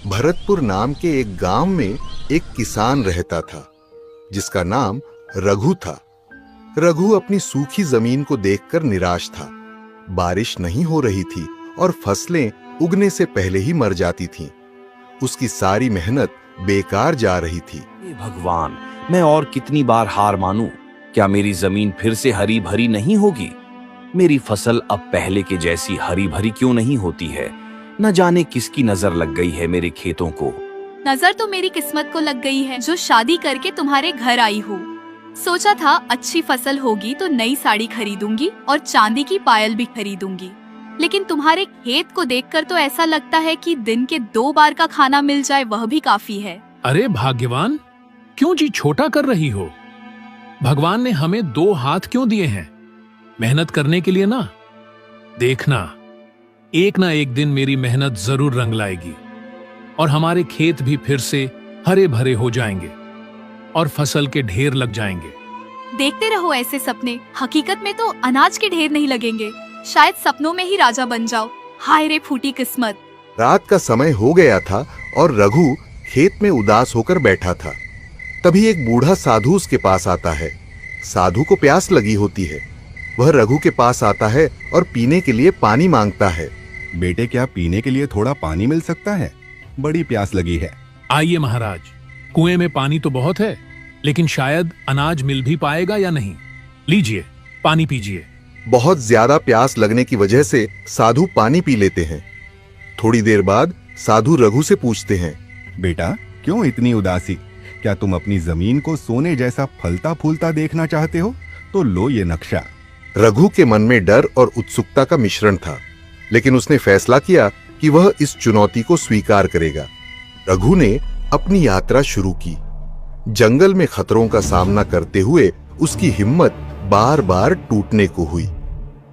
भरतपुर नाम के एक गांव में एक किसान रहता था जिसका नाम रघु था। रघु अपनी सूखी जमीन को देखकर निराश था। बारिश नहीं हो रही थी और फसलें उगने से पहले ही मर जाती थीं। उसकी सारी मेहनत बेकार जा रही थी। भगवान, मैं और कितनी बार हार मानूं? क्या मेरी जमीन फिर से हरी भरी नहीं होगी? मेरी फसल अब पहले के जैसी हरी भरी क्यों नहीं होती है? न जाने किसकी नजर लग गई है मेरे खेतों को। नजर तो मेरी किस्मत को लग गई है जो शादी करके तुम्हारे घर आई हूँ। सोचा था अच्छी फसल होगी तो नई साड़ी खरीदूंगी और चांदी की पायल भी खरीदूंगी, लेकिन तुम्हारे खेत को देखकर तो ऐसा लगता है कि दिन के 2 बार का खाना मिल जाए वह भी काफी है। अरे भाग्यवान, क्यों जी छोटा कर रही हो? भगवान ने हमें 2 हाथ क्यों दिए हैं? मेहनत करने के लिए ना। देखना, एक ना एक दिन मेरी मेहनत जरूर रंग लाएगी और हमारे खेत भी फिर से हरे भरे हो जाएंगे और फसल के ढेर लग जाएंगे। देखते रहो ऐसे सपने, हकीकत में तो अनाज के ढेर नहीं लगेंगे। शायद सपनों में ही राजा बन जाओ। हाय रे फूटी किस्मत। रात का समय हो गया था और रघु खेत में उदास होकर बैठा था। तभी एक बूढ़ा साधु उसके पास आता है। साधु को प्यास लगी होती है। वह रघु के पास आता है और पीने के लिए पानी मांगता है। बेटे, क्या पीने के लिए थोड़ा पानी मिल सकता है? बड़ी प्यास लगी है। आइए महाराज, कुएं में पानी तो बहुत है, लेकिन शायद अनाज मिल भी पाएगा या नहीं। लीजिए, पानी पीजिए। बहुत ज्यादा प्यास लगने की वजह से साधु पानी पी लेते हैं। थोड़ी देर बाद साधु रघु से पूछते हैं, बेटा, क्यों इतनी उदासी? क्या तुम अपनी जमीन को सोने जैसा फलता फूलता देखना चाहते हो? तो लो ये नक्शा। रघु के मन में डर और उत्सुकता का मिश्रण था, लेकिन उसने फैसला किया कि वह इस चुनौती को स्वीकार करेगा। रघु ने अपनी यात्रा शुरू की। जंगल में खतरों का सामना करते हुए उसकी हिम्मत बार बार टूटने को हुई,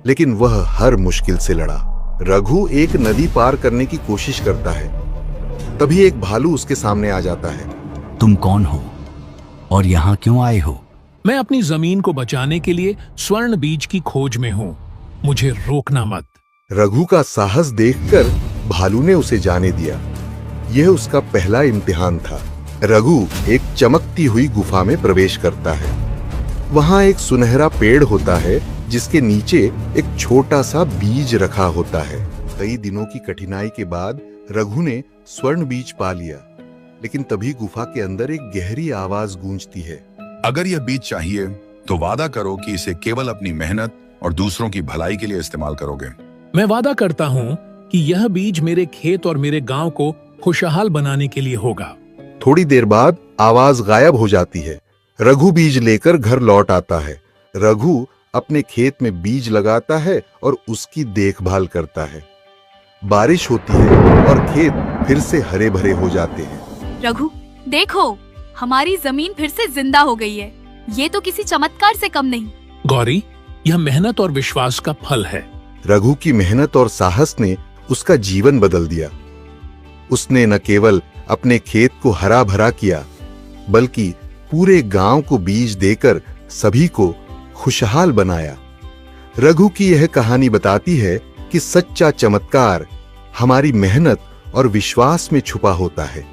लेकिन वह हर मुश्किल से लड़ा। रघु एक नदी पार करने की कोशिश करता है। तभी एक भालू उसके सामने आ जाता है। तुम कौन हो और यहाँ क्यों आए हो? मैं अपनी जमीन को बचाने के लिए स्वर्ण बीज की खोज में हूँ। मुझे रोकना मत। रघु का साहस देखकर भालू ने उसे जाने दिया। यह उसका पहला इम्तिहान था। रघु एक चमकती हुई गुफा में प्रवेश करता है। वहां एक सुनहरा पेड़ होता है जिसके नीचे एक छोटा सा बीज रखा होता है। कई दिनों की कठिनाई के बाद रघु ने स्वर्ण बीज पा लिया, लेकिन तभी गुफा के अंदर एक गहरी आवाज गूंजती है। अगर यह बीज चाहिए तो वादा करो कि इसे केवल अपनी मेहनत और दूसरों की भलाई के लिए इस्तेमाल करोगे। मैं वादा करता हूँ कि यह बीज मेरे खेत और मेरे गांव को खुशहाल बनाने के लिए होगा। थोड़ी देर बाद आवाज गायब हो जाती है। रघु बीज लेकर घर लौट आता है। रघु अपने खेत में बीज लगाता है और उसकी देखभाल करता है। बारिश होती है और खेत फिर से हरे भरे हो जाते हैं। रघु, देखो, हमारी जमीन फिर से जिंदा हो गई है। ये तो किसी चमत्कार से कम नहीं। गौरी, यह मेहनत और विश्वास का फल है। रघु की मेहनत और साहस ने उसका जीवन बदल दिया। उसने न केवल अपने खेत को हरा भरा किया, बल्कि पूरे गांव को बीज देकर सभी को खुशहाल बनाया। रघु की यह कहानी बताती है कि सच्चा चमत्कार हमारी मेहनत और विश्वास में छुपा होता है।